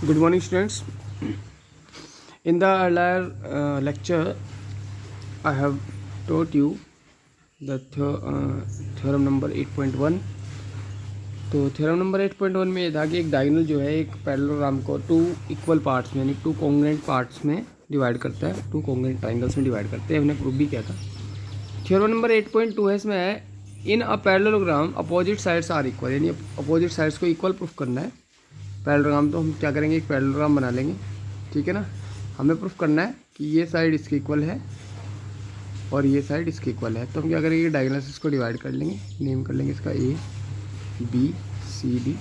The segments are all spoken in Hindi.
Good morning, students. In the earlier lecture, I have taught you the theorem number 8.1. तो थ्योरम नंबर 8.1 में ये था कि एक डायगोनल जो है एक पैरेललोग्राम को टू इक्वल पार्ट्स में यानी टू कॉन्ग्रुएंट पार्ट्स में डिवाइड करता है, टू कॉन्ग्रुएंट ट्राइंगल्स में डिवाइड करते हैं। हमने प्रूफ भी किया था। थ्योरम नंबर 8.2 है, इसमें है in a parallelogram opposite sides are equal, यानी अपोजिट साइड्स को इक्वल प्रूफ करना है। पैरेललोग्राम तो हम क्या करेंगे, एक पैरेललोग्राम बना लेंगे, ठीक है ना। हमें प्रूफ करना है कि ये साइड इसके इक्वल है और ये साइड इसके इक्वल है। तो हम क्या करेंगे, डायगोनल्स इसको डिवाइड कर लेंगे, नेम कर लेंगे इसका ए बी सी डी,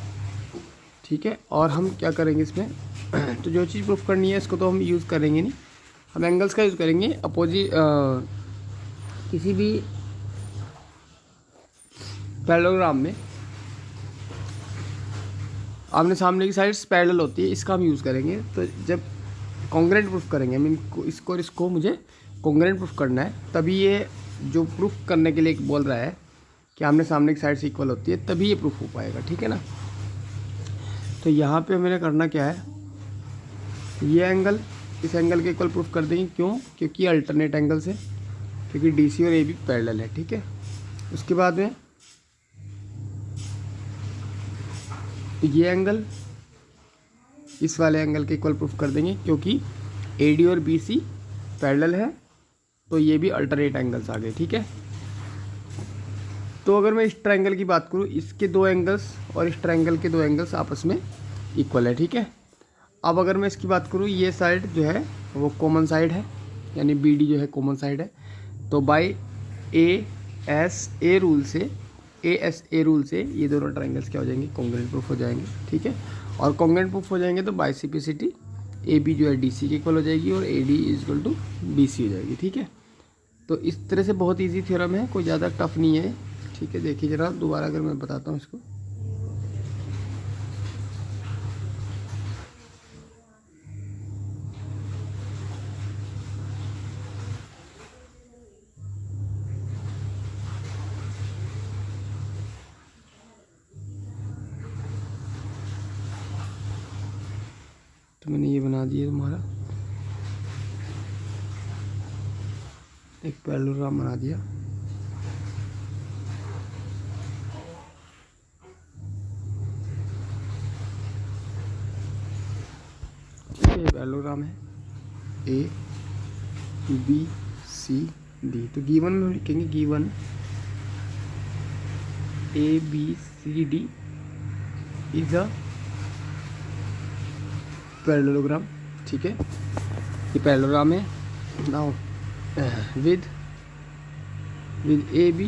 ठीक है। और हम क्या करेंगे इसमें तो जो चीज़ प्रूफ करनी है इसको तो हम यूज़ करेंगे नहीं, हम एंगल्स का यूज़ करेंगे। अपोजिट किसी भी पैरेललोग्राम में आमने सामने की साइड्स पैरेलल होती है, इसका हम यूज़ करेंगे। तो जब कॉन्ग्रुएंट प्रूफ करेंगे, मीन इसको और इसको मुझे कॉन्ग्रुएंट प्रूफ करना है, तभी ये जो प्रूफ करने के लिए बोल रहा है कि आमने सामने की साइड्स इक्वल होती है, तभी ये प्रूफ हो पाएगा, ठीक है ना। तो यहाँ पे मैंने करना क्या है, ये एंगल इस एंगल के इक्वल प्रूफ कर देंगे। क्यों? क्योंकि अल्टरनेट एंगल्स है, क्योंकि डी सी और ए बी पैरेलल है, ठीक है। उसके बाद में ये एंगल इस वाले एंगल के इक्वल प्रूफ कर देंगे, क्योंकि ए डी और बी सी पैरेलल है, तो ये भी अल्टरनेट एंगल्स आ गए, ठीक है। तो अगर मैं इस ट्रायंगल की बात करूँ, इसके दो एंगल्स और इस ट्रायंगल के दो एंगल्स आपस में इक्वल है, ठीक है। अब अगर मैं इसकी बात करूँ, ये साइड जो है वो कॉमन साइड है, यानी बी डी जो है कॉमन साइड है। तो by A S A rule से ये दोनों ट्रायंगल्स क्या हो जाएंगे, कॉन्ग्रुएंट प्रूफ हो जाएंगे, ठीक है। और कॉन्ग्रुएंट प्रूफ हो जाएंगे तो बाइसिपिसिटी ए बी जो है डी सी के इक्वल हो जाएगी और A D is equal to B C हो जाएगी, ठीक है। तो इस तरह से बहुत ईजी थ्योरम है, कोई ज़्यादा टफ नहीं है, ठीक है। देखिए जरा दोबारा अगर मैं बताता हूँ इसको, तो मैंने ये बना दिया तुम्हारा एक पैरेललोग्राम बना दिया। ये पैरेललोग्राम है ए बी सी डी। तो गिवन में हम लिखेंगे, given A B C D is a parallelogram, ठीक है। ये पैरेललोग्राम है। Now with A B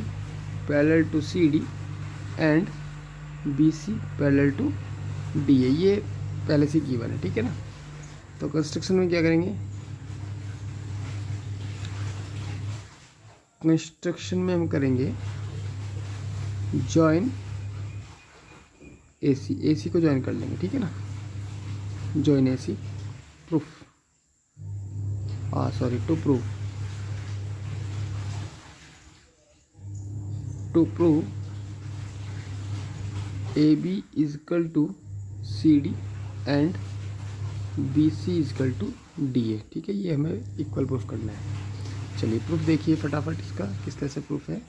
parallel to C D and B C parallel to D A, ये पहले से गिवन है, ठीक है ना। तो कंस्ट्रक्शन में क्या करेंगे, कंस्ट्रक्शन में हम करेंगे जॉइन ए सी को जॉइन कर लेंगे, ठीक है ना। Join A C proof to prove A B is equal to C D and B C is equal to D A, ठीक है। ये हमें इक्वल प्रूफ करना है। चलिए प्रूफ देखिए फटाफट, इसका किस तरह से प्रूफ है।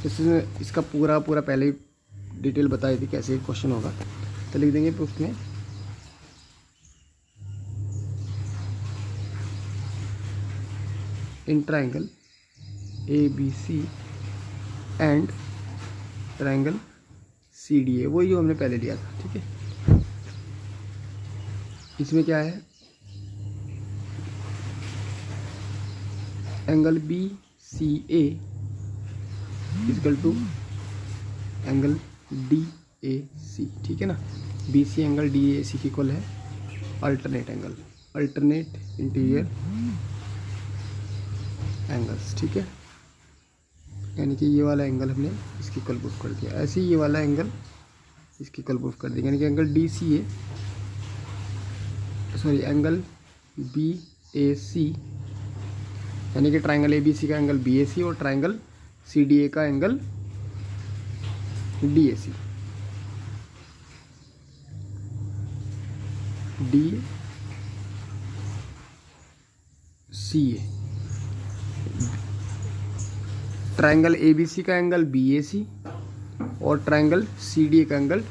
इसमें इसका पूरा पहले ही डिटेल बताई थी कैसे क्वेश्चन होगा। तो लिख देंगे प्रूफ में in triangle A B C and triangle C D A, वही जो हमने पहले लिया था, ठीक है। इसमें क्या है, angle B C A equal to angle D A C, ठीक है ना। B C angle D A C की इक्वल है alternate angle, alternate interior angles, ठीक है। यानी कि ये वाला एंगल हमने इसकी इक्वल प्रूफ कर दिया, ऐसे ही ये वाला एंगल इसकी इक्वल प्रूफ कर देंगे। यानी कि angle D C A angle B A C, यानी कि ट्रायंगल ए बी सी का एंगल बी ए सी और ट्रायंगल सी डी ए का angle D A C, D C A. Triangle A B C का एंगल बी ए सी और ट्रायंगल सी डी ए का एंगल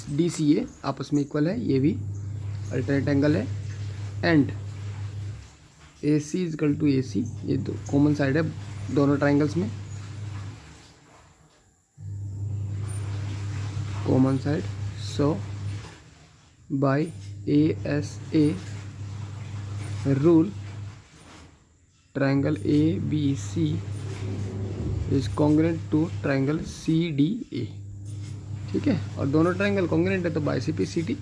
डी सी ए आपस में इक्वल है, ये भी अल्टरनेट एंगल है। And A C is equal to A C, ये दो कॉमन साइड है दोनों ट्रायंगल्स में, common side. So by ASA rule triangle ABC is congruent to triangle CDA। ठीक है, और दोनों ट्रायंगल कॉन्ग्रुएंट है तो बाय CPCT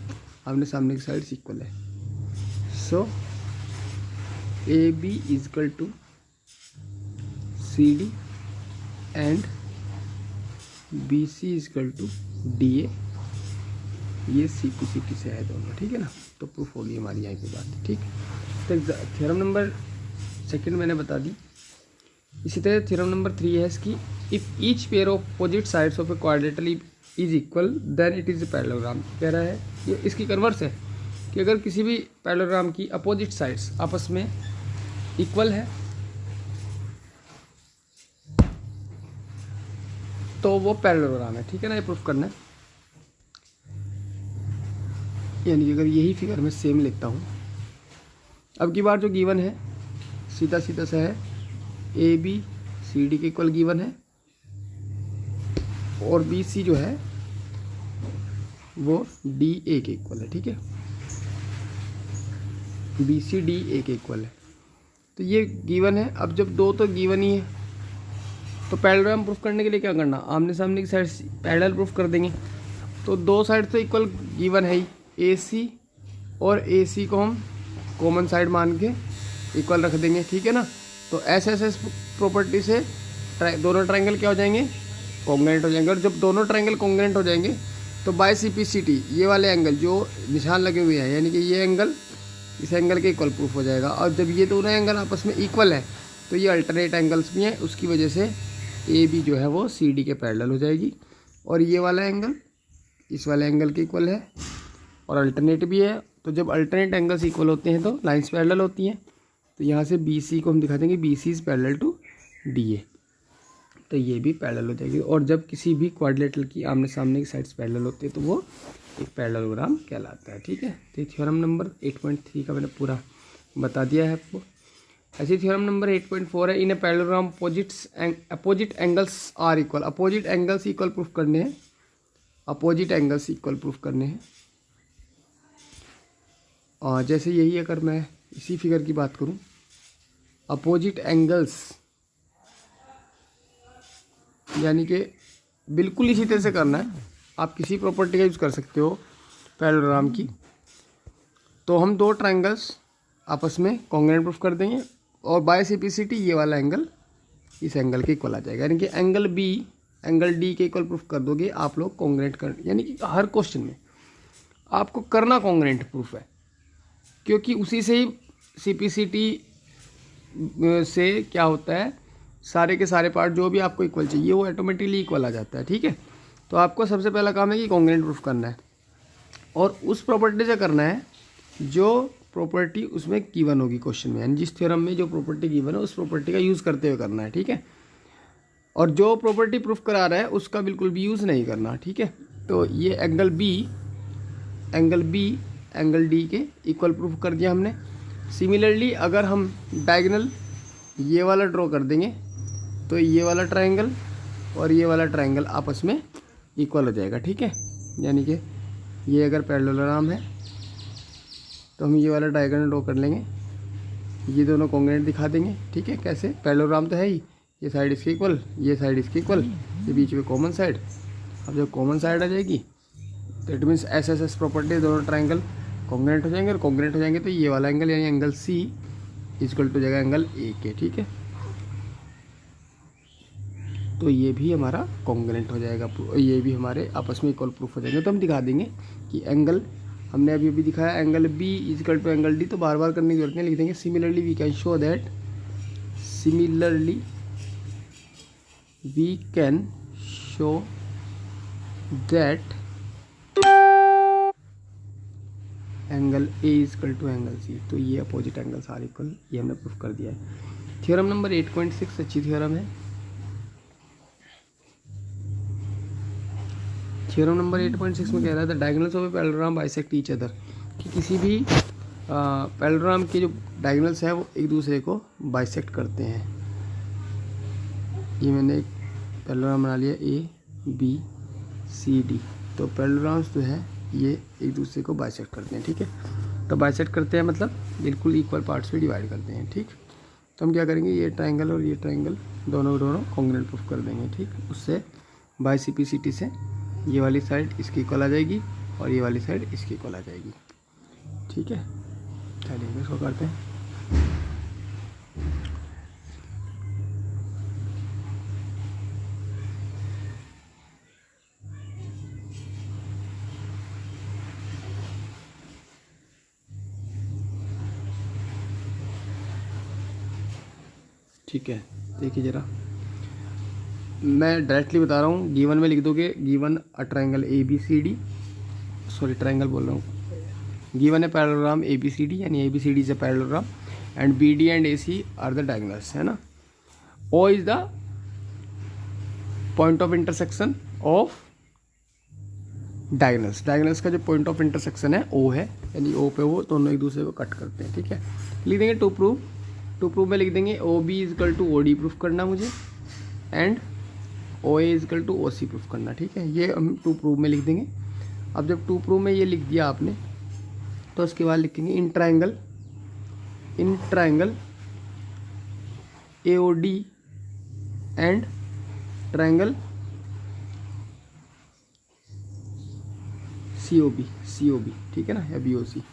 आमने सामने की साइड इक्वल है। So AB is equal to CD and BC is equal to DA, ये CPCT से है दोनों। ठीक है ना, तो प्रूफ होगी हमारी यहाँ की बात। ठीक, तो थ्योरम नंबर सेकंड मैंने बता दी। इसी तरह थ्योरम नंबर 3 है इसकी, if each pair of opposite sides of a quadrilateral is equal then it is a parallelogram. कह रहा है ये इसकी कन्वर्स है कि अगर किसी भी पैरेललोग्राम की अपोजिट साइड्स आपस में इक्वल है तो वो पैरेललोग्राम है। ठीक है ना, ये प्रूफ करना है। यानी अगर यही फिगर मैं सेम लिखता हूँ, अब की बार जो गिवन है सीधा सीधा सा है, ए बी सी डी के इक्वल गिवन है और बी सी जो है वो डी ए के इक्वल है। ठीक है, बी सी डी ए के इक्वल है, तो ये गिवन है। अब जब दो तो गिवन ही है तो पैरेललोग्राम प्रूफ करने के लिए क्या करना, आमने सामने की साइड पैरेलल प्रूफ कर देंगे। तो दो साइड तो इक्वल गिवन है ही, ए सी और ए सी को हम कॉमन साइड मान के इक्वल रख देंगे। ठीक है ना, तो एस प्रॉपर्टी से दोनों ट्रायंगल क्या हो जाएंगे, कॉन्ग्रुएंट हो जाएंगे। और जब दोनों ट्रायंगल कॉन्ग्रुएंट हो जाएंगे तो बाय CPCT ये वाले एंगल जो निशान लगे हुए हैं, यानी कि ये एंगल इस एंगल के इक्वल प्रूफ हो जाएगा। और जब ये दोनों एंगल आपस में इक्वल है तो ये अल्टरनेट एंगल्स भी हैं, उसकी वजह से ए बी जो है वो सी डी के पैरेलल हो जाएगी। और ये वाला एंगल इस वाले एंगल के इक्वल है और अल्टरनेट भी है। तो जब अल्टरनेट एंगल्स इक्वल होते हैं तो लाइंस पैरेलल होती हैं। तो यहाँ से बी सी को हम दिखा देंगे B C is parallel to D A, तो ये भी पैरेलल हो जाएगी। और जब किसी भी क्वाड्रिलेटरल की आमने सामने की साइड्स पैरेलल होती है तो वो एक पैरेललोग्राम कहलाता है। ठीक है, तो थ्योरम नंबर 8.3 का मैंने पूरा बता दिया है आपको। ऐसे थ्योरम नंबर 8.4 है, in a parallelogram opposite angles are equal. Opposite angles equal proof करने हैं, अपोजिट एंगल्स इक्वल प्रूफ करने हैं। और जैसे यही अगर मैं इसी फिगर की बात करूं, अपोजिट एंगल्स यानी कि बिल्कुल इसी तरह से करना है। आप किसी प्रॉपर्टी का यूज़ कर सकते हो पैरेललोग्राम की। तो हम दो ट्रायंगल्स आपस में कॉन्ग्रुएंट प्रूफ कर देंगे और बाय CPCT ये वाला एंगल इस एंगल के इक्वल आ जाएगा। यानी कि एंगल बी एंगल डी के इक्वल प्रूफ कर दोगे आप लोग कॉन्ग्रुएंट कर, यानी कि हर क्वेश्चन में आपको करना कॉन्ग्रुएंट प्रूफ है, क्योंकि उसी से ही CPCT से क्या होता है, सारे के सारे पार्ट जो भी आपको इक्वल चाहिए वो ऑटोमेटिकली इक्वल आ जाता है। ठीक है, तो आपको सबसे पहला काम है कि कॉन्ग्रुएंट प्रूफ करना है और उस प्रॉपर्टी से करना है जो प्रॉपर्टी उसमें गिवन होगी क्वेश्चन में, यानी जिस थ्योरम में जो प्रॉपर्टी गिवन है उस प्रॉपर्टी का यूज़ करते हुए करना है। ठीक है, और जो प्रॉपर्टी प्रूफ करा रहा है उसका बिल्कुल भी यूज़ नहीं करना। ठीक है, तो ये एंगल बी एंगल डी के इक्वल प्रूफ कर दिया हमने। सिमिलरली अगर हम डायगोनल ये वाला ड्रॉ कर देंगे तो ये वाला ट्रायंगल और ये वाला ट्रायंगल आपस में इक्वल हो जाएगा। ठीक है, यानी कि ये अगर पैरेललोग्राम है तो हम ये वाला डायगोनल ड्रॉ कर लेंगे, ये दोनों कॉन्ग्रुएंट दिखा देंगे। ठीक है, कैसे, पैरेललोग्राम तो है ही, ये साइड इसके इक्वल, ये साइड इसके इक्वल, ये बीच में कॉमन साइड। अब जब कॉमन साइड आ जाएगी तो इट मीन्स एस प्रॉपर्टी दोनों ट्रायंगल कॉन्ग्रुएंट हो जाएंगे और कॉन्ग्रुएंट हो जाएंगे तो ये वाला एंगल यानी एंगल सी इक्वल टू जाएगा एंगल ए के। ठीक है, तो ये भी हमारा कॉन्ग्रुएंट हो जाएगा, ये भी हमारे आपस में इक्वल प्रूफ हो जाएंगे। तो हम दिखा देंगे कि एंगल हमने अभी दिखाया angle B equal to angle D, तो बार बार करने की जरूरत नहीं, लिख देंगे similarly we can show that, similarly we can show that angle A is equal to angle C, तो ये अपोजिट एंगल्स आर इक्वल, ये हमने प्रूफ कर दिया है। थ्योरम नंबर 8.6 अच्छी थ्योरम है। थ्योरम नंबर 8.6 में कह रहा है the diagonals of a parallelogram bisect each other, कि किसी भी पैरेललोग्राम के जो डायगोनल्स है वो एक दूसरे को बाइसेक्ट करते हैं। ये मैंने एक पैरेललोग्राम बना लिया ए बी सी डी, तो पैरेललोग्राम्स जो है ये एक दूसरे को बाइसेक्ट करते हैं, ठीक है। तो बाइसेक्ट करते हैं मतलब बिल्कुल इक्वल पार्ट्स में डिवाइड करते हैं, ठीक। तो हम क्या करेंगे, ये ट्रायंगल और ये ट्रायंगल दोनों कॉन्ग्रुएंट प्रूफ कर देंगे, ठीक। उससे बाय सिम्प्लिसिटी से ये वाली साइड इसकी इक्वल आ जाएगी और ये वाली साइड इसकी इक्वल आ जाएगी, ठीक है। चलिए इसको करते हैं। ठीक है, देखिए ज़रा, मैं डायरेक्टली बता रहा हूँ, गिवन में लिख दोगे given a triangle A B C D, sorry triangle बोल रहा हूँ, गिवन है parallelogram A B C D, यानी A B C D is a parallelogram and B D and A C are the diagonals, है ना। O is the point of intersection of diagonals, diagonals का जो पॉइंट ऑफ इंटरसेक्शन है ओ है, यानी ओ पे वो दोनों एक दूसरे को कट करते हैं, ठीक है। लिख देंगे टू प्रूफ में लिख देंगे O B is equal to O D proof करना मुझे, and O A is equal to O C proof करना, ठीक है। ये हम टू प्रूफ में लिख देंगे। अब जब टू प्रूफ में ये लिख दिया आपने, तो उसके बाद लिखेंगे in triangle A O D and triangle C O B, ठीक है ना, या बी ओ सी।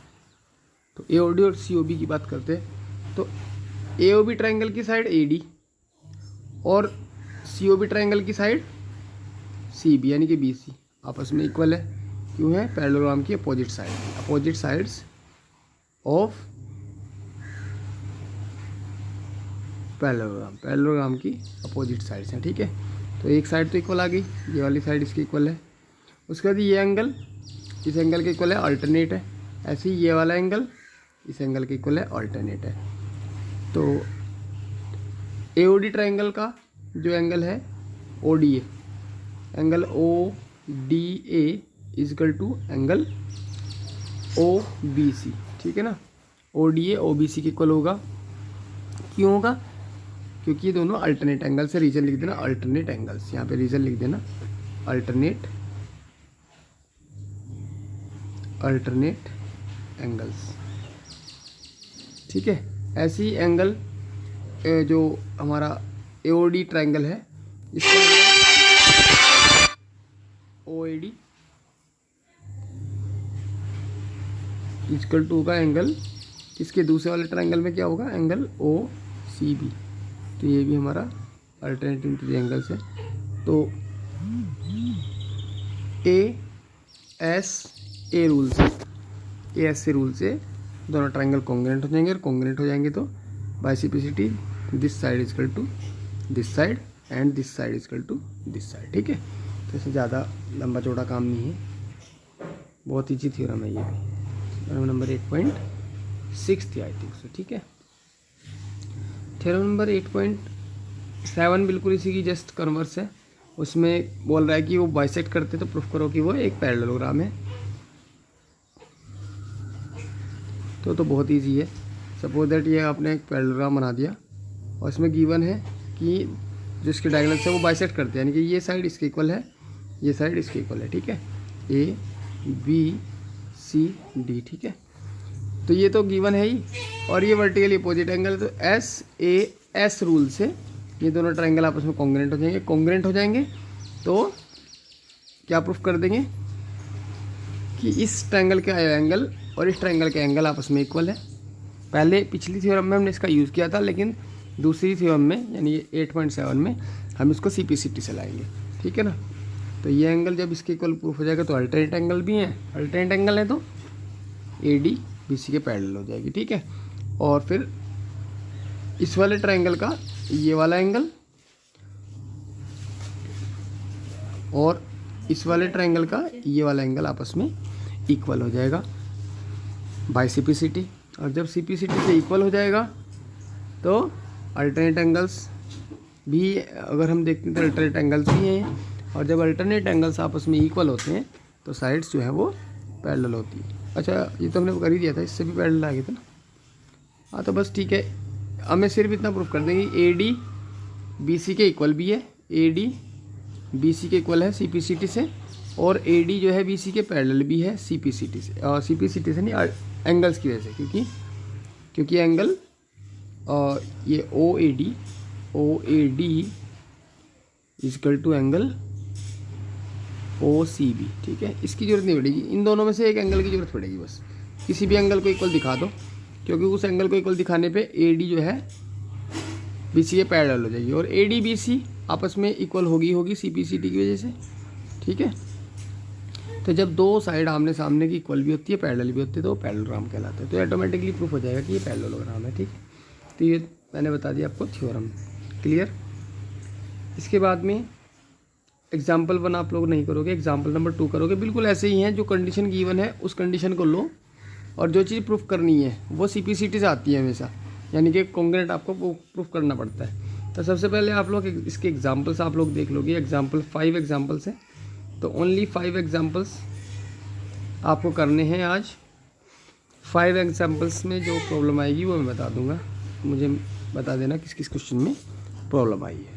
तो ए ओ डी और सी ओ बी की बात करते हैं, तो ए ओ बी ट्रायंगल की साइड ए डी और सी ओ बी ट्रायंगल की साइड सी बी, यानी कि बी सी आपस में इक्वल है। क्यों है, पैरेललोग्राम की अपोजिट साइड्स ऑफ पैरेललोग्राम की अपोजिट साइड्स हैं, ठीक है। तो एक साइड तो इक्वल आ गई, ये वाली साइड इसकी इक्वल है। उसके बाद ये एंगल इस एंगल के इक्वल है, अल्टरनेट है। ऐसे ही ये वाला एंगल इस एंगल के इक्वल है, अल्टरनेट है। तो एओडी ट्रायंगल का जो एंगल है O D A, angle O D A is equal to angle O B C, ठीक है ना। ओ डी ए ओ बी सी के इक्वल होगा। क्यों होगा, क्योंकि ये दोनों अल्टरनेट एंगल से, रीजन लिख देना अल्टरनेट एंगल्स, यहाँ पे रीजन लिख देना अल्टरनेट एंगल्स, ठीक है। ऐसे ही एंगल जो हमारा एओडी ट्रायंगल है इसका ओएडी इक्वल टू होगा एंगल, इसके दूसरे वाले ट्रायंगल में क्या होगा, एंगल ओ सी बी। तो ये भी हमारा अल्टरनेटिव ट्रायंगल्स है। तो ए एस से रूल से दोनों ट्रायंगल कॉन्ग्रुएंट हो जाएंगे, और कॉन्ग्रुएंट हो जाएंगे तो by simplicity this side is equal to this side and this side is equal to this side, ठीक है। तो इससे ज़्यादा लंबा चौड़ा काम नहीं है, बहुत ईजी थ्योरम है ये भी। थ्योरम नंबर 8.6 थी आई थिंक सो, ठीक है। थ्योरम नंबर 8.7 बिल्कुल इसी की जस्ट कन्वर्स है। उसमें बोल रहा है कि वो बाइसेक्ट करते तो प्रूफ करो कि वो एक पैरेललोग्राम है। तो बहुत इजी है। सपोज दैट ये आपने एक पैरेललोग्राम बना दिया और इसमें गिवन है कि जो इसके डायगोनल्स है वो बाइसेक्ट करते हैं, यानी कि ये साइड इसके इक्वल है, ये साइड इसके इक्वल है, ठीक है। ए बी सी डी, ठीक है। तो ये तो गिवन है ही, और ये वर्टिकली अपोजिट एंगल है। तो एस ए एस रूल से ये दोनों ट्रायंगल आपस में कॉन्ग्रुएंट हो जाएंगे। तो क्या प्रूफ कर देंगे कि इस ट्रायंगल का एंगल और इस ट्रायंगल का एंगल आपस में इक्वल है। पहले पिछली थ्योरम में हमने इसका यूज़ किया था, लेकिन दूसरी थ्योरम में यानी 8.7 में हम इसको सीपीसीटी से लाएंगे, ठीक है ना। तो ये एंगल जब इसके इक्वल प्रूफ हो जाएगा तो अल्टरनेट एंगल भी है, अल्टरनेट एंगल है तो ए डी बी सी के पैरेलल हो जाएगी, ठीक है। और फिर इस वाले ट्रायंगल का ये वाला एंगल और इस वाले ट्रायंगल का ये वाला एंगल आपस में इक्वल हो जाएगा। By CPCT। और जब CPCT से इक्वल हो जाएगा तो अल्टरनेट एंगल्स भी, अगर हम देखते हैं तो अल्टरनेट एंगल्स भी हैं, और जब अल्टरनेट एंगल्स आपस में इक्वल होते हैं तो साइड्स जो है वो पैरेलल होती है। अच्छा, ये तो हमने कर ही दिया था, इससे भी पैरेलल आ गया था ना। हाँ तो बस ठीक है, हमें सिर्फ इतना प्रूफ कर देंगे AD BC के इक्वल भी है, AD BC के इक्वल है CPCT से, और AD जो है BC के पैरेलल भी है CPCT से, और CPCT से नहीं, एंगल्स की वजह से, क्योंकि एंगल ये OAD is equal to angle OCB, ठीक है। इसकी ज़रूरत नहीं पड़ेगी, इन दोनों में से एक एंगल की ज़रूरत पड़ेगी बस। किसी भी एंगल को इक्वल दिखा दो, क्योंकि उस एंगल को इक्वल दिखाने पे AD जो है BC के पैरेलल हो जाएगी, और AD BC आपस में इक्वल होगी CPCT की वजह से, ठीक है। तो जब दो साइड आमने सामने की इक्वल भी होती है, पैरेलल भी होती है, तो पैरेललोग्राम कहलाता है। तो ऑटोमेटिकली प्रूफ हो जाएगा कि ये पैरेललोग्राम है, ठीक है। तो ये मैंने बता दिया आपको थ्योरम, क्लियर। इसके बाद में एग्जाम्पल 1 आप लोग नहीं करोगे, एग्जाम्पल नंबर 2 करोगे। बिल्कुल ऐसे ही हैं, जो कंडीशन गिवन है उस कंडीशन को लो, और जो चीज़ प्रूफ करनी है वो CPCT से आती है हमेशा, यानी कि कॉन्ग्रेंट आपको प्रूफ करना पड़ता है। तो सबसे पहले आप लोग इसके एग्जाम्पल्स आप लोग देख लोगे। एग्जाम्पल 5 एग्जाम्पल्स हैं, तो ओनली 5 एग्जाम्पल्स आपको करने हैं आज। 5 एग्जाम्पल्स में जो प्रॉब्लम आएगी वो मैं बता दूंगा, मुझे बता देना किस किस क्वेश्चन में प्रॉब्लम आई है।